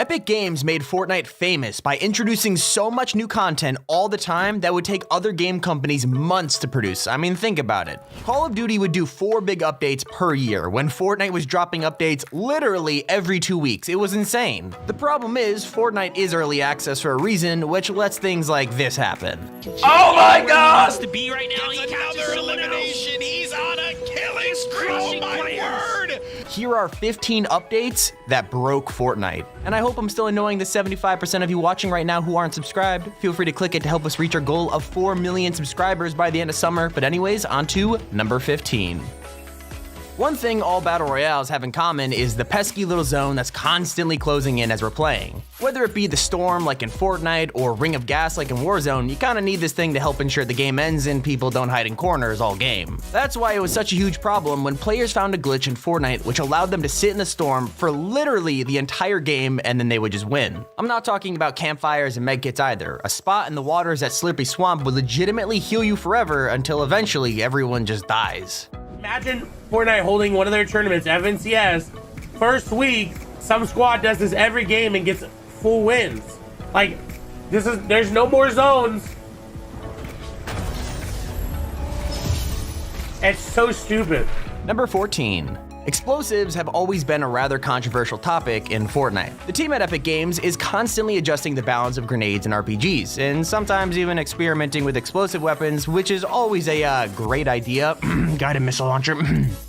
Epic Games made Fortnite famous by introducing so much new content all the time that would take other game companies months to produce. I mean, think about it. Call of Duty would do 4 big updates per year, when Fortnite was dropping updates literally every 2 weeks. It was insane. The problem is, Fortnite is early access for a reason, which lets things like this happen. Oh my god! To be right now, It's another elimination. He's on a killing spree. Oh my word! Here are 15 updates that broke Fortnite. And I hope I'm still annoying the 75% of you watching right now who aren't subscribed. Feel free to click it to help us reach our goal of 4 million subscribers by the end of summer. But anyways, on to number 15. One thing all Battle Royales have in common is the pesky little zone that's constantly closing in as we're playing. Whether it be the storm like in Fortnite or Ring of Gas like in Warzone, you kinda need this thing to help ensure the game ends and people don't hide in corners all game. That's why it was such a huge problem when players found a glitch in Fortnite which allowed them to sit in the storm for literally the entire game and then they would just win. I'm not talking about campfires and medkits either. A spot in the waters at Slurpy Swamp would legitimately heal you forever until eventually everyone just dies. Imagine Fortnite holding one of their tournaments, FNCS. First week, some squad does this every game and gets full wins. Like, there's no more zones. It's so stupid. Number 14. Explosives have always been a rather controversial topic in Fortnite. The team at Epic Games is constantly adjusting the balance of grenades and RPGs, and sometimes even experimenting with explosive weapons, which is always a great idea. Guided missile launcher.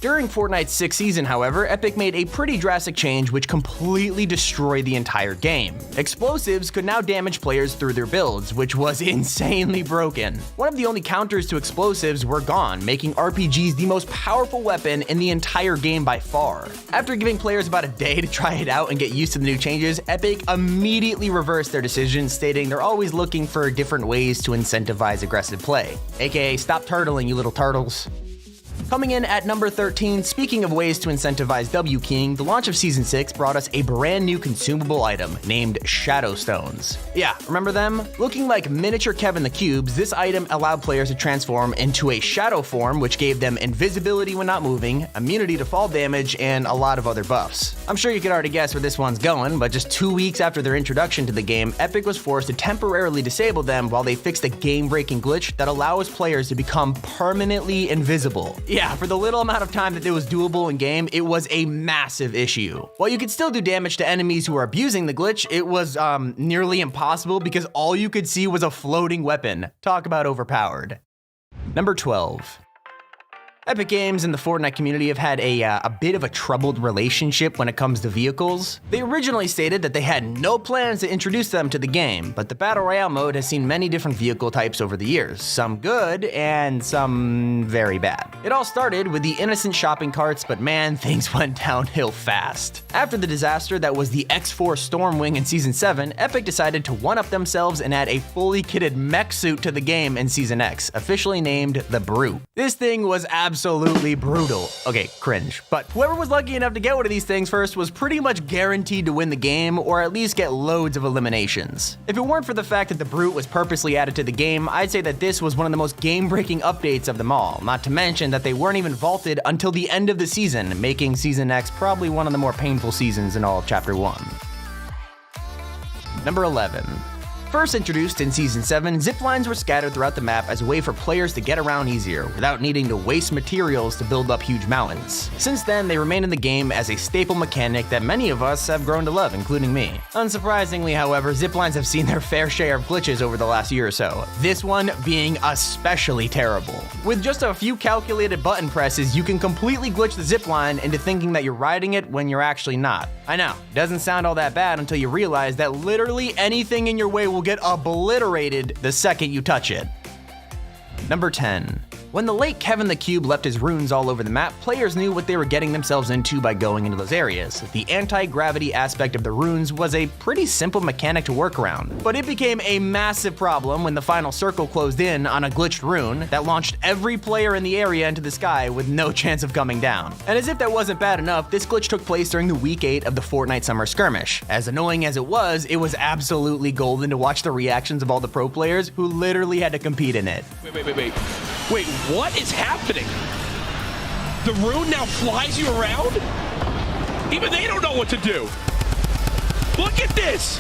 During Fortnite's 6th season, however, Epic made a pretty drastic change which completely destroyed the entire game. Explosives could now damage players through their builds, which was insanely broken. One of the only counters to explosives were gone, making RPGs the most powerful weapon in the entire game by far. After giving players about a day to try it out and get used to the new changes, Epic immediately reversed their decision, stating they're always looking for different ways to incentivize aggressive play. AKA, stop turtling, you little turtles. Coming in at number 13, speaking of ways to incentivize W King, the launch of Season 6 brought us a brand new consumable item named Shadow Stones. Yeah, remember them? Looking like miniature Kevin the Cubes, this item allowed players to transform into a shadow form, which gave them invisibility when not moving, immunity to fall damage, and a lot of other buffs. I'm sure you could already guess where this one's going, but just 2 weeks after their introduction to the game, Epic was forced to temporarily disable them while they fixed a game-breaking glitch that allows players to become permanently invisible. Yeah, for the little amount of time that it was doable in game, it was a massive issue. While you could still do damage to enemies who are abusing the glitch, it was nearly impossible because all you could see was a floating weapon. Talk about overpowered. Number 12. Epic Games and the Fortnite community have had a bit of a troubled relationship when it comes to vehicles. They originally stated that they had no plans to introduce them to the game, but the Battle Royale mode has seen many different vehicle types over the years, some good and some very bad. It all started with the innocent shopping carts, but man, things went downhill fast. After the disaster that was the X4 Stormwing in Season 7, Epic decided to one-up themselves and add a fully kitted mech suit to the game in Season X, officially named the Brew. This thing was absolutely brutal. Okay, cringe. But whoever was lucky enough to get one of these things first was pretty much guaranteed to win the game or at least get loads of eliminations. If it weren't for the fact that the Brute was purposely added to the game, I'd say that this was one of the most game-breaking updates of them all, not to mention that they weren't even vaulted until the end of the season, making Season X probably one of the more painful seasons in all of Chapter 1. Number 11. First introduced in Season 7, ziplines were scattered throughout the map as a way for players to get around easier, without needing to waste materials to build up huge mountains. Since then, they remain in the game as a staple mechanic that many of us have grown to love, including me. Unsurprisingly, however, ziplines have seen their fair share of glitches over the last year or so, this one being especially terrible. With just a few calculated button presses, you can completely glitch the zipline into thinking that you're riding it when you're actually not. I know, doesn't sound all that bad until you realize that literally anything in your way will get obliterated the second you touch it. Number 10. When the late Kevin the Cube left his runes all over the map, players knew what they were getting themselves into by going into those areas. The anti-gravity aspect of the runes was a pretty simple mechanic to work around, but it became a massive problem when the final circle closed in on a glitched rune that launched every player in the area into the sky with no chance of coming down. And as if that wasn't bad enough, this glitch took place during the week 8 of the Fortnite Summer Skirmish. As annoying as it was absolutely golden to watch the reactions of all the pro players who literally had to compete in it. Wait, what is happening? The rune now flies you around? Even they don't know what to do. Look at this!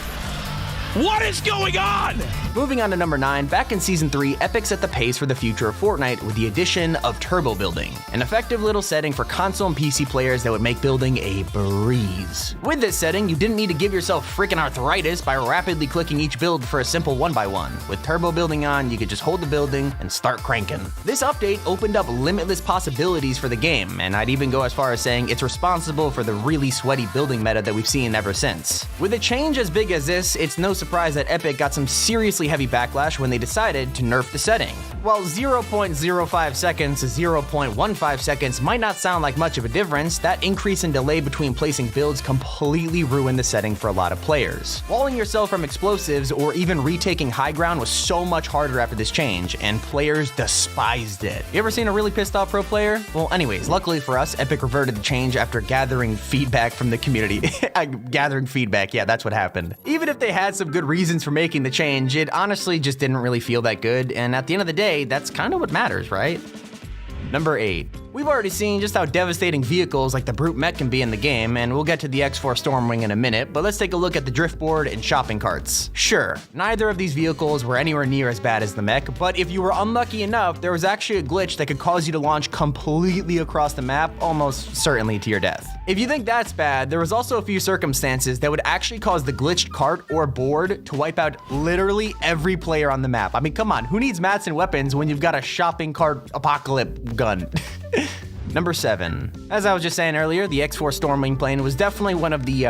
What is going on? Moving on to number 9, back in Season 3, Epic set the pace for the future of Fortnite with the addition of turbo building, an effective little setting for console and PC players that would make building a breeze. With this setting, you didn't need to give yourself freaking arthritis by rapidly clicking each build for a simple 1x1. With turbo building on, you could just hold the building and start cranking. This update opened up limitless possibilities for the game, and I'd even go as far as saying it's responsible for the really sweaty building meta that we've seen ever since. With a change as big as this, it's no surprise that Epic got some seriously heavy backlash when they decided to nerf the setting. While 0.05 seconds to 0.15 seconds might not sound like much of a difference, that increase in delay between placing builds completely ruined the setting for a lot of players. Walling yourself from explosives or even retaking high ground was so much harder after this change, and players despised it. You ever seen a really pissed off pro player? Well, anyways, luckily for us, Epic reverted the change after gathering feedback from the community. Gathering feedback, yeah, that's what happened. Even if they had some good reasons for making the change, it honestly just didn't really feel that good, and at the end of the day, that's kind of what matters, right? Number 8. We've already seen just how devastating vehicles like the Brute mech can be in the game, and we'll get to the X4 Stormwing in a minute, but let's take a look at the driftboard and shopping carts. Sure, neither of these vehicles were anywhere near as bad as the mech, but if you were unlucky enough, there was actually a glitch that could cause you to launch completely across the map, almost certainly to your death. If you think that's bad, there was also a few circumstances that would actually cause the glitched cart or board to wipe out literally every player on the map. I mean, come on, who needs mats and weapons when you've got a shopping cart apocalypse gun? Number 7. As I was just saying earlier, the X4 Stormwing plane was definitely one of the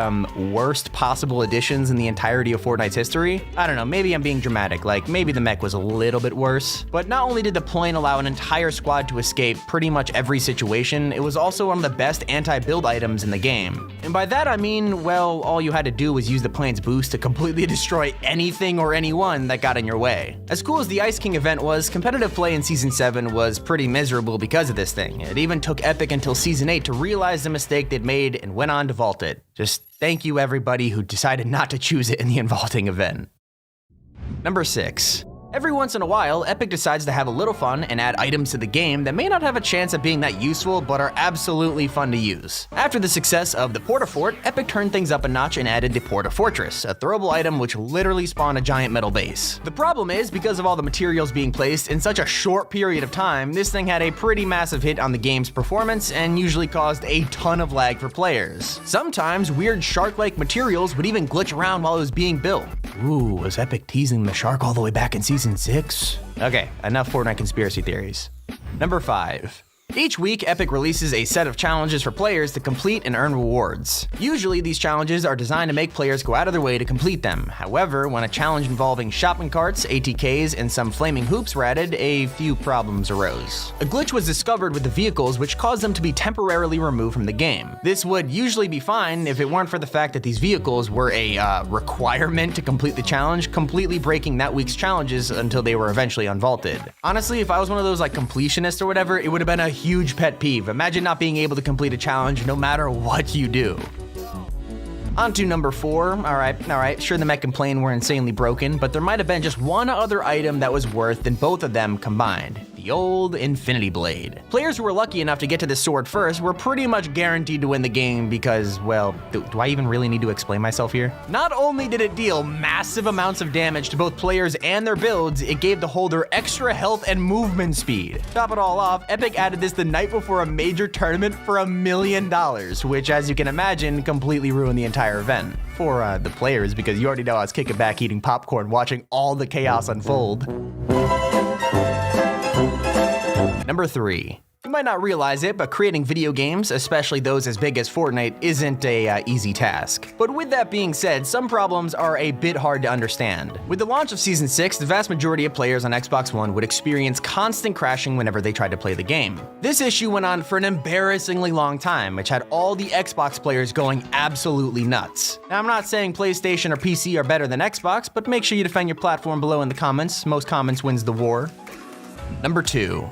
worst possible additions in the entirety of Fortnite's history. I don't know, maybe I'm being dramatic, like maybe the mech was a little bit worse. But not only did the plane allow an entire squad to escape pretty much every situation, it was also one of the best anti-build items in the game. And by that I mean, well, all you had to do was use the plane's boost to completely destroy anything or anyone that got in your way. As cool as the Ice King event was, competitive play in Season 7 was pretty miserable because of this thing. It even took Epic until Season 8 to realize the mistake they'd made and went on to vault it. Just thank you everybody who decided not to choose it in the unvaulting event. Number 6. Every once in a while, Epic decides to have a little fun and add items to the game that may not have a chance of being that useful, but are absolutely fun to use. After the success of the Porta-Fort, Epic turned things up a notch and added the Porta-Fortress, a throwable item which literally spawned a giant metal base. The problem is, because of all the materials being placed in such a short period of time, this thing had a pretty massive hit on the game's performance and usually caused a ton of lag for players. Sometimes, weird shark-like materials would even glitch around while it was being built. Ooh, was Epic teasing the shark all the way back in Season 6? Okay, enough Fortnite conspiracy theories. Number 5. Each week, Epic releases a set of challenges for players to complete and earn rewards. Usually, these challenges are designed to make players go out of their way to complete them. However, when a challenge involving shopping carts, ATKs, and some flaming hoops were added, a few problems arose. A glitch was discovered with the vehicles which caused them to be temporarily removed from the game. This would usually be fine if it weren't for the fact that these vehicles were a requirement to complete the challenge, completely breaking that week's challenges until they were eventually unvaulted. Honestly, if I was one of those like completionists or whatever, it would have been a huge pet peeve. Imagine not being able to complete a challenge no matter what you do. On to number 4. Alright, sure the mech and plane were insanely broken, but there might have been just one other item that was worse than both of them combined. The old Infinity Blade. Players who were lucky enough to get to this sword first were pretty much guaranteed to win the game because, well, do I even really need to explain myself here? Not only did it deal massive amounts of damage to both players and their builds, it gave the holder extra health and movement speed. Top it all off, Epic added this the night before a major tournament for $1 million, which, as you can imagine, completely ruined the entire event. For the players, because you already know I was kicking back eating popcorn watching all the chaos unfold. Number 3. You might not realize it, but creating video games, especially those as big as Fortnite, isn't a easy task. But with that being said, some problems are a bit hard to understand. With the launch of Season 6, the vast majority of players on Xbox One would experience constant crashing whenever they tried to play the game. This issue went on for an embarrassingly long time, which had all the Xbox players going absolutely nuts. Now, I'm not saying PlayStation or PC are better than Xbox, but make sure you defend your platform below in the comments. Most comments wins the war. Number 2.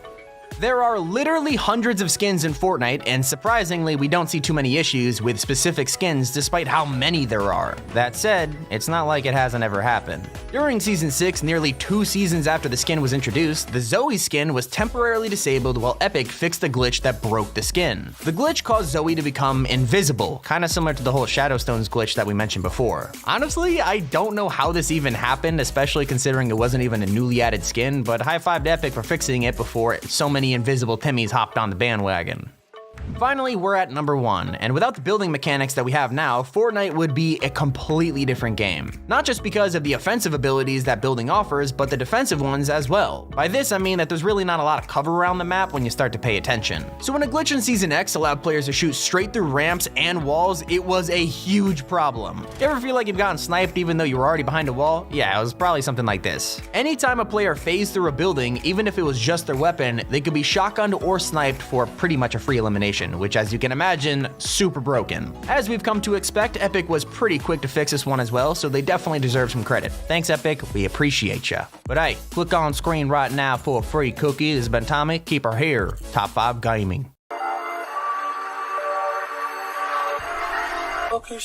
There are literally hundreds of skins in Fortnite, and surprisingly, we don't see too many issues with specific skins despite how many there are. That said, it's not like it hasn't ever happened. During Season 6, nearly 2 seasons after the skin was introduced, the Zoe skin was temporarily disabled while Epic fixed the glitch that broke the skin. The glitch caused Zoe to become invisible, kinda similar to the whole Shadowstones glitch that we mentioned before. Honestly, I don't know how this even happened, especially considering it wasn't even a newly added skin, but high five to Epic for fixing it before so many invisible Timmies hopped on the bandwagon. Finally, we're at number 1, and without the building mechanics that we have now, Fortnite would be a completely different game. Not just because of the offensive abilities that building offers, but the defensive ones as well. By this, I mean that there's really not a lot of cover around the map when you start to pay attention. So when a glitch in Season X allowed players to shoot straight through ramps and walls, it was a huge problem. You ever feel like you've gotten sniped even though you were already behind a wall? Yeah, it was probably something like this. Anytime a player phased through a building, even if it was just their weapon, they could be shotgunned or sniped for pretty much a free elimination, which, as you can imagine, super broken. As we've come to expect, Epic was pretty quick to fix this one as well, so they definitely deserve some credit. Thanks, Epic, we appreciate ya. But hey, click on screen right now for a free cookie. This has been Tommy, keep her here, Top 5 Gaming. Okay,